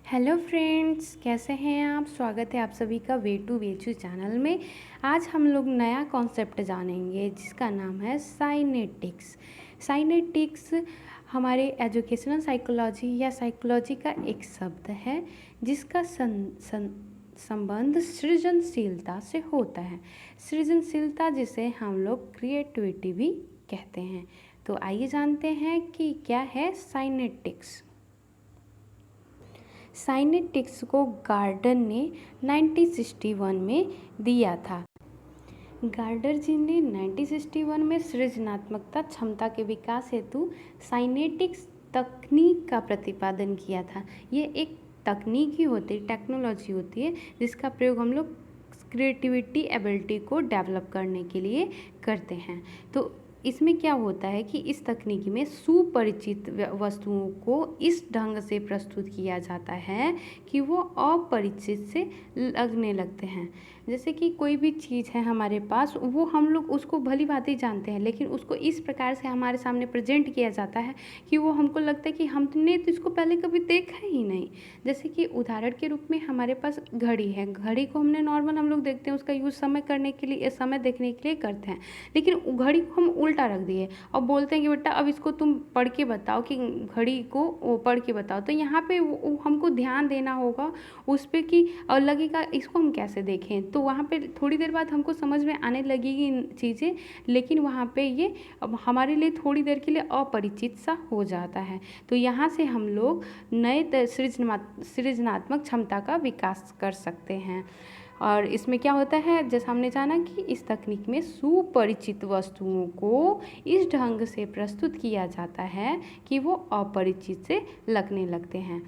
Hello friends, कैसे हैं आप। स्वागत है आप सभी का वे टू वेचू चैनल में। आज हम लोग नया कॉन्सेप्ट जानेंगे जिसका नाम है साइनेटिक्स। साइनेटिक्स हमारे एजुकेशनल साइकोलॉजी या साइकोलॉजी का एक शब्द है जिसका संबंध सृजनशीलता से होता है। सृजनशीलता जिसे हम लोग क्रिएटिविटी भी कहते हैं। तो आइए जानते हैं कि क्या है साइनेटिक्स। साइनेटिक्स को गार्डन ने 1961 में दिया था। गार्डर जी ने 1961 में सृजनात्मकता क्षमता के विकास हेतु साइनेटिक्स तकनीक का प्रतिपादन किया था। ये एक तकनीक ही होती है, टेक्नोलॉजी होती है जिसका प्रयोग हम लोग क्रिएटिविटी एबिलिटी को डेवलप करने के लिए करते हैं। तो इसमें क्या होता है कि इस तकनीक में सुपरिचित वस्तुओं को इस ढंग से प्रस्तुत किया जाता है कि वो अपरिचित से लगने लगते हैं। जैसे कि कोई भी चीज़ है हमारे पास, वो हम लोग उसको भली भांति जानते हैं, लेकिन उसको इस प्रकार से हमारे सामने प्रेजेंट किया जाता है कि वो हमको लगता है कि हमने तो इसको पहले कभी देखा ही नहीं। जैसे कि उदाहरण के रूप में हमारे पास घड़ी है। घड़ी को हमने नॉर्मल हम लोग देखते हैं, उसका यूज़ समय करने के लिए, समय देखने के लिए करते हैं, लेकिन घड़ी को हम उल्टा रख दिए और बोलते हैं कि बेटा अब इसको तुम पढ़ के बताओ, कि घड़ी को वो पढ़ के बताओ। तो यहाँ पे हमको ध्यान देना होगा उस पर कि और लगेगा इसको हम कैसे देखें। तो वहाँ पे थोड़ी देर बाद हमको समझ में आने लगेगी इन चीज़ें, लेकिन वहाँ पे ये अब हमारे लिए थोड़ी देर के लिए अपरिचित सा हो जाता है। तो यहाँ से हम लोग नए सृजनात्मक क्षमता का विकास कर सकते हैं। और इसमें क्या होता है, जैसा हमने जाना कि इस तकनीक में सुपरिचित वस्तुओं को इस ढंग से प्रस्तुत किया जाता है कि वो अपरिचित से लगने लगते हैं।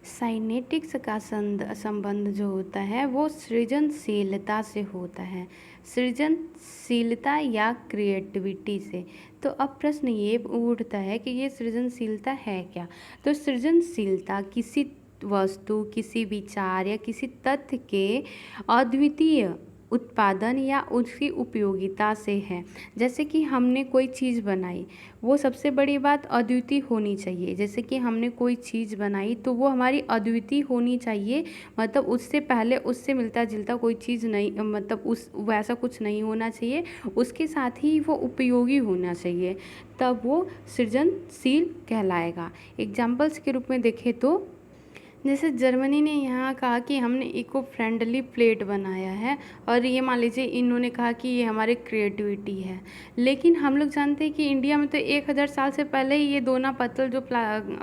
साइनेटिक्स का संबंध जो होता है वो सृजनशीलता से होता है, सृजनशीलता या क्रिएटिविटी से। तो अब प्रश्न ये उठता है कि ये सृजनशीलता है क्या। तो सृजनशीलता किसी वस्तु, किसी विचार या किसी तथ्य के अद्वितीय उत्पादन या उसकी उपयोगिता से है। जैसे कि हमने कोई चीज़ बनाई, वो सबसे बड़ी बात अद्वितीय होनी चाहिए। जैसे कि हमने कोई चीज़ बनाई तो वो हमारी अद्वितीय होनी चाहिए, मतलब उससे पहले उससे मिलता जुलता कोई चीज़ नहीं, मतलब उस वैसा कुछ नहीं होना चाहिए। उसके साथ ही वो उपयोगी होना चाहिए, तब वो सृजनशील कहलाएगा। एग्जाम्पल्स के रूप में देखें तो जैसे जर्मनी ने यहाँ कहा कि हमने इको फ्रेंडली प्लेट बनाया है, और ये मान लीजिए इन्होंने कहा कि ये हमारे क्रिएटिविटी है। लेकिन हम लोग जानते हैं कि इंडिया में तो 1000 साल से पहले ही ये दोना पत्तल जो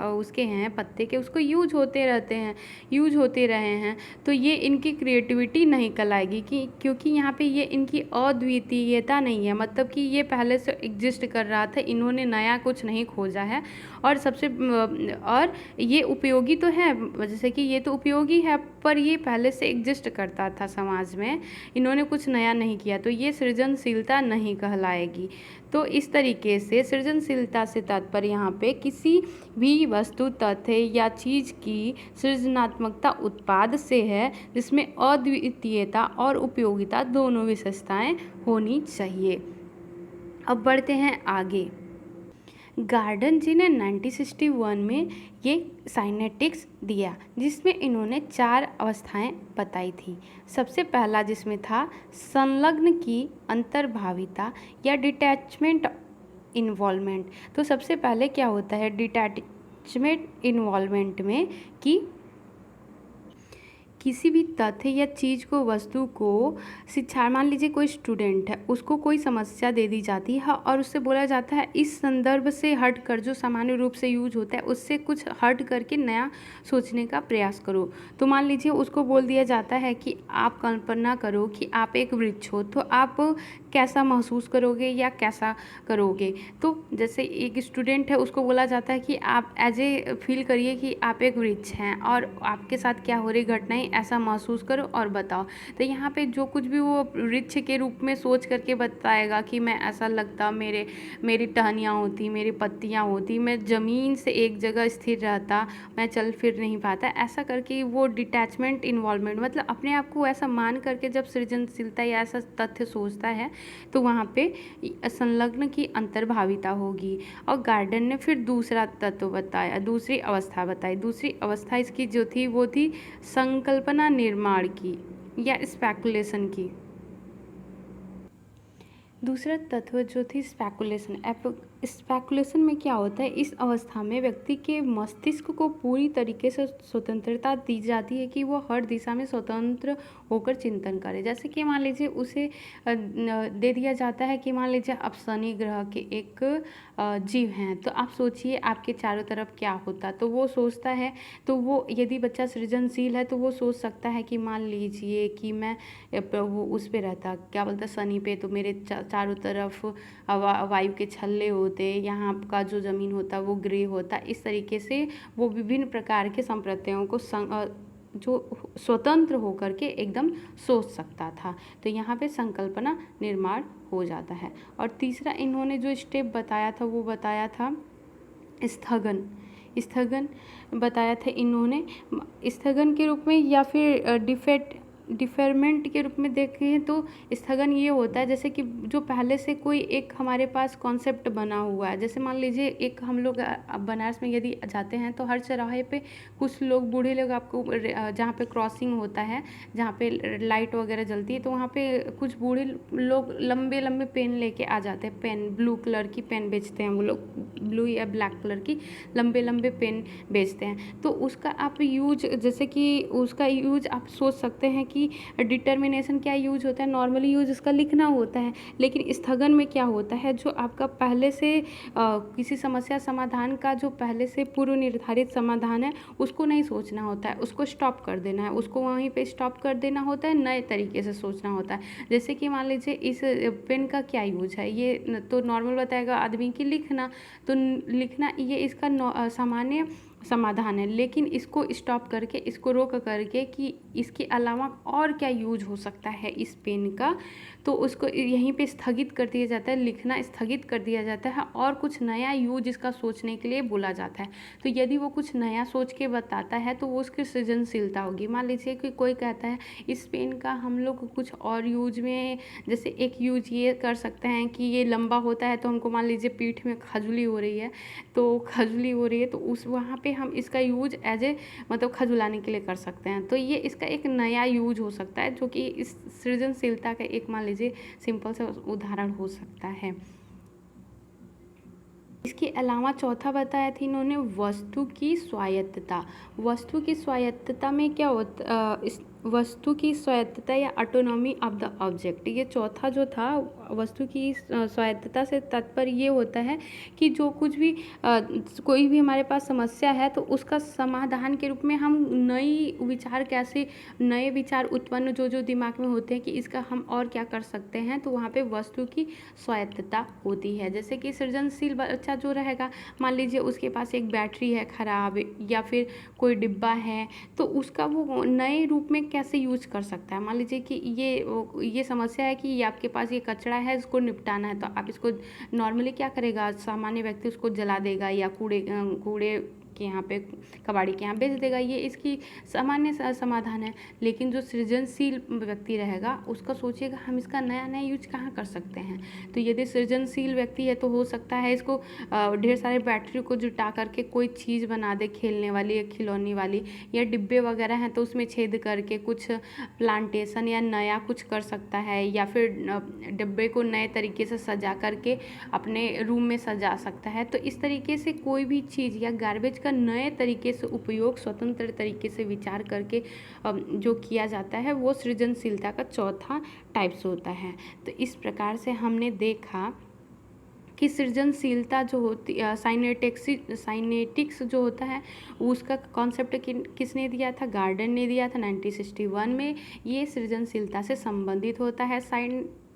उसके हैं पत्ते के, उसको यूज होते रहते हैं, यूज होते रहे हैं। तो ये इनकी क्रिएटिविटी नहीं कहलाएगी कि क्योंकि यहाँ पे ये इनकी अद्वितीयता नहीं है, मतलब कि ये पहले से एग्जिस्ट कर रहा था, इन्होंने नया कुछ नहीं खोजा है। और और ये उपयोगी तो है, जैसे कि ये तो उपयोगी है, पर ये पहले से एग्जिस्ट करता था समाज में, इन्होंने कुछ नया नहीं किया, तो ये सृजनशीलता नहीं कहलाएगी। तो इस तरीके से सृजनशीलता से तात्पर्य यहाँ पे किसी भी वस्तु, तथ्य या चीज़ की सृजनात्मकता उत्पाद से है जिसमें अद्वितीयता और उपयोगिता दोनों विशेषताएं होनी चाहिए। अब बढ़ते हैं आगे। गार्डन जी ने 1961 में ये साइनेटिक्स दिया, जिसमें इन्होंने 4 अवस्थाएं बताई थी। सबसे पहला जिसमें था संलग्न की अंतर्भाविता या डिटैचमेंट इन्वॉल्वमेंट। तो सबसे पहले क्या होता है डिटैचमेंट इन्वॉल्वमेंट में कि किसी भी तथ्य या चीज़ को, वस्तु को शिक्षा, मान लीजिए कोई स्टूडेंट है, उसको कोई समस्या दे दी जाती है और उससे बोला जाता है इस संदर्भ से हट कर, जो सामान्य रूप से यूज होता है उससे कुछ हट करके नया सोचने का प्रयास करो। तो मान लीजिए उसको बोल दिया जाता है कि आप कल्पना करो कि आप एक वृक्ष हो, तो आप कैसा महसूस करोगे या कैसा करोगे। तो जैसे एक स्टूडेंट है, उसको बोला जाता है कि आप एज ए फील करिए कि आप एक वृक्ष हैं और आपके साथ क्या हो रही घटनाएं, ऐसा महसूस करो और बताओ। तो यहाँ पे जो कुछ भी वो वृक्ष के रूप में सोच करके बताएगा कि मैं ऐसा लगता, मेरी टहनियाँ होती, मेरी पत्तियाँ होती, मैं ज़मीन से एक जगह स्थिर रहता, मैं चल फिर नहीं पाता, ऐसा करके वो डिटैचमेंट इन्वॉल्वमेंट, मतलब अपने आप को ऐसा मान करके जब सृजनशीलता या ऐसा तथ्य सोचता है तो वहाँ पे संलग्न की अंतर्भाविता होगी। और गार्डन ने फिर दूसरा तत्व बताया, दूसरी अवस्था बताई। दूसरी अवस्था इसकी जो थी वो थी संकल्पना निर्माण की या स्पेकुलेशन की। दूसरा तत्व जो थी स्पेकुलेशन। स्पेकुलेशन में क्या होता है, इस अवस्था में व्यक्ति के मस्तिष्क को पूरी तरीके से स्वतंत्रता दी जाती है कि वो हर दिशा में स्वतंत्र होकर चिंतन करे। जैसे कि मान लीजिए उसे दे दिया जाता है कि मान लीजिए आप शनि ग्रह के एक जीव हैं, तो आप सोचिए आपके चारों तरफ क्या होता। तो वो सोचता है, तो वो यदि बच्चा सृजनशील है तो वो सोच सकता है कि मान लीजिए कि मैं वो उस पे रहता, क्या बोलता, शनि पे, तो मेरे चारों तरफ वायु के छल्ले होते, यहाँ का जो ज़मीन होता वो ग्रे होता। इस तरीके से वो विभिन्न प्रकार के संप्रदायों को जो स्वतंत्र होकर के एकदम सोच सकता था। तो यहाँ पे संकल्पना निर्माण हो जाता है। और तीसरा इन्होंने जो स्टेप बताया था वो बताया था स्थगन। स्थगन बताया था इन्होंने, स्थगन के रूप में या फिर डिफेरमेंट के रूप में देखें तो स्थगन ये होता है जैसे कि जो पहले से कोई एक हमारे पास कॉन्सेप्ट बना हुआ है। जैसे मान लीजिए एक हम लोग बनारस में यदि जाते हैं तो हर चौराहे पे कुछ लोग, बूढ़े लोग, आपको जहाँ पे क्रॉसिंग होता है, जहाँ पे लाइट वगैरह जलती है, तो वहाँ पे कुछ बूढ़े लोग लंबे लंबे पेन लेके आ जाते हैं। पेन, ब्लू कलर की पेन बेचते हैं वो लोग, ब्लू या ब्लैक कलर की लंबे लंबे पेन बेचते हैं। तो उसका आप यूज, जैसे कि उसका यूज आप सोच सकते हैं कि डिटर्मिनेशन क्या यूज होता है, नॉर्मली यूज इसका लिखना होता है। लेकिन स्थगन में क्या होता है, जो आपका पहले से किसी समस्या समाधान का जो पहले से पूर्व निर्धारित समाधान है उसको नहीं सोचना होता है, उसको स्टॉप कर देना है, उसको वहीं पे स्टॉप कर देना होता है, नए तरीके से सोचना होता है। जैसे कि मान लीजिए इस पेन का क्या यूज है, ये तो नॉर्मल बताएगा आदमी की लिखना, तो लिखना ये इसका सामान्य समाधान है। लेकिन इसको स्टॉप करके, इसको रोक करके कि इसके अलावा और क्या यूज हो सकता है इस पेन का, तो उसको यहीं पे स्थगित कर दिया जाता है, लिखना स्थगित कर दिया जाता है और कुछ नया यूज इसका सोचने के लिए बोला जाता है। तो यदि वो कुछ नया सोच के बताता है तो वो उसकी सृजनशीलता होगी। मान लीजिए कि कोई कहता है इस पेन का हम लोग कुछ और यूज में, जैसे एक यूज ये कर सकते हैं कि ये लंबा होता है, तो हमको मान लीजिए पीठ में खजुली हो रही है, तो खजुली हो रही है तो उस वहाँ पे हम इसका यूज एज ए मतलब खजुलाने के लिए कर सकते हैं। तो ये इसका एक नया यूज हो सकता है जो कि इस सृजनशीलता का एक मान लीजिए सिंपल सा उदाहरण हो सकता है। इसके अलावा चौथा बताया था इन्होंने वस्तु की स्वायत्तता। वस्तु की स्वायत्तता में क्या होता, इस वस्तु की स्वायत्तता या ऑटोनॉमी ऑफ द ऑब्जेक्ट, ये चौथा जो था वस्तु की स्वायत्तता से तात्पर्य ये होता है कि जो कुछ भी कोई भी हमारे पास समस्या है तो उसका समाधान के रूप में हम नए विचार उत्पन्न जो दिमाग में होते हैं कि इसका हम और क्या कर सकते हैं, तो वहाँ पे वस्तु की स्वायत्तता होती है। जैसे कि सृजनशील बच्चा जो रहेगा, मान लीजिए उसके पास एक बैटरी है खराब या फिर कोई डिब्बा है, तो उसका वो नए रूप में कैसे यूज कर सकता है। मान लीजिए कि ये समस्या है कि ये आपके पास ये कचरा है, इसको निपटाना है, तो आप इसको नॉर्मली क्या करेगा, सामान्य व्यक्ति उसको जला देगा या कूड़े के यहाँ पे, कबाड़ी के यहाँ बेच देगा, ये इसकी सामान्य समाधान है। लेकिन जो सृजनशील व्यक्ति रहेगा उसका सोचिएगा हम इसका नया यूज कहाँ कर सकते हैं। तो यदि सृजनशील व्यक्ति है तो हो सकता है इसको ढेर सारे बैटरी को जुटा करके कोई चीज़ बना दे, खेलने वाली या खिलौने वाली, या डिब्बे वगैरह हैं तो उसमें छेद करके कुछ प्लांटेशन या नया कुछ कर सकता है, या फिर डिब्बे को नए तरीके से सजा करके अपने रूम में सजा सकता है। तो इस तरीके से कोई भी चीज़ या गार्बेज का नए तरीके से उपयोग स्वतंत्र तरीके से विचार करके जो किया जाता है वो सृजनशीलता का चौथा टाइप्स होता है। तो इस प्रकार से हमने देखा कि सृजनशीलता जो होती, साइनेटिक्स जो होता है उसका कॉन्सेप्ट किसने दिया था, गार्डन ने दिया था 1961 में। ये सृजनशीलता से संबंधित होता है।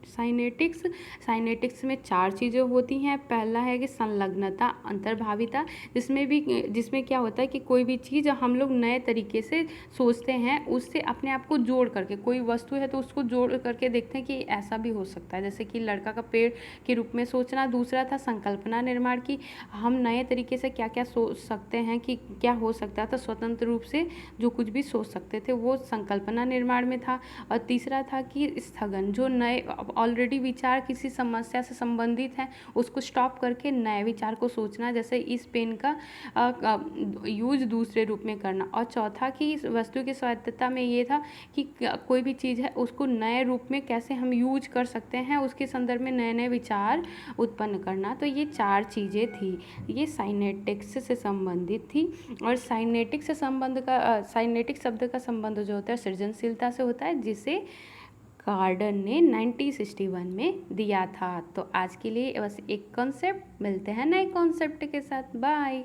साइनेटिक्स में 4 चीज़ें होती हैं। पहला है कि संलग्नता, अंतर्भाविता, जिसमें क्या होता है कि कोई भी चीज़ हम लोग नए तरीके से सोचते हैं, उससे अपने आप को जोड़ करके, कोई वस्तु है तो उसको जोड़ करके देखते हैं कि ऐसा भी हो सकता है, जैसे कि लड़का का पेड़ के रूप में सोचना। दूसरा था संकल्पना निर्माण की, हम नए तरीके से क्या क्या सोच सकते हैं, कि क्या हो सकता था, स्वतंत्र रूप से जो कुछ भी सोच सकते थे वो संकल्पना निर्माण में था। और तीसरा था कि स्थगन, जो नए ऑलरेडी विचार किसी समस्या से संबंधित है उसको स्टॉप करके नए विचार को सोचना, जैसे इस पेन का यूज दूसरे रूप में करना। और चौथा कि इस वस्तु की स्वायत्तता में ये था कि कोई भी चीज़ है उसको नए रूप में कैसे हम यूज कर सकते हैं, उसके संदर्भ में नए नए विचार उत्पन्न करना। तो ये 4 चीज़ें थी, ये साइनेटिक्स से संबंधित थी। और साइनेटिक शब्द का संबंध जो होता है सृजनशीलता से होता है, जिसे कार्डन ने 1961 में दिया था। तो आज के लिए बस एक कॉन्सेप्ट, मिलते हैं नए कॉन्सेप्ट के साथ, बाय।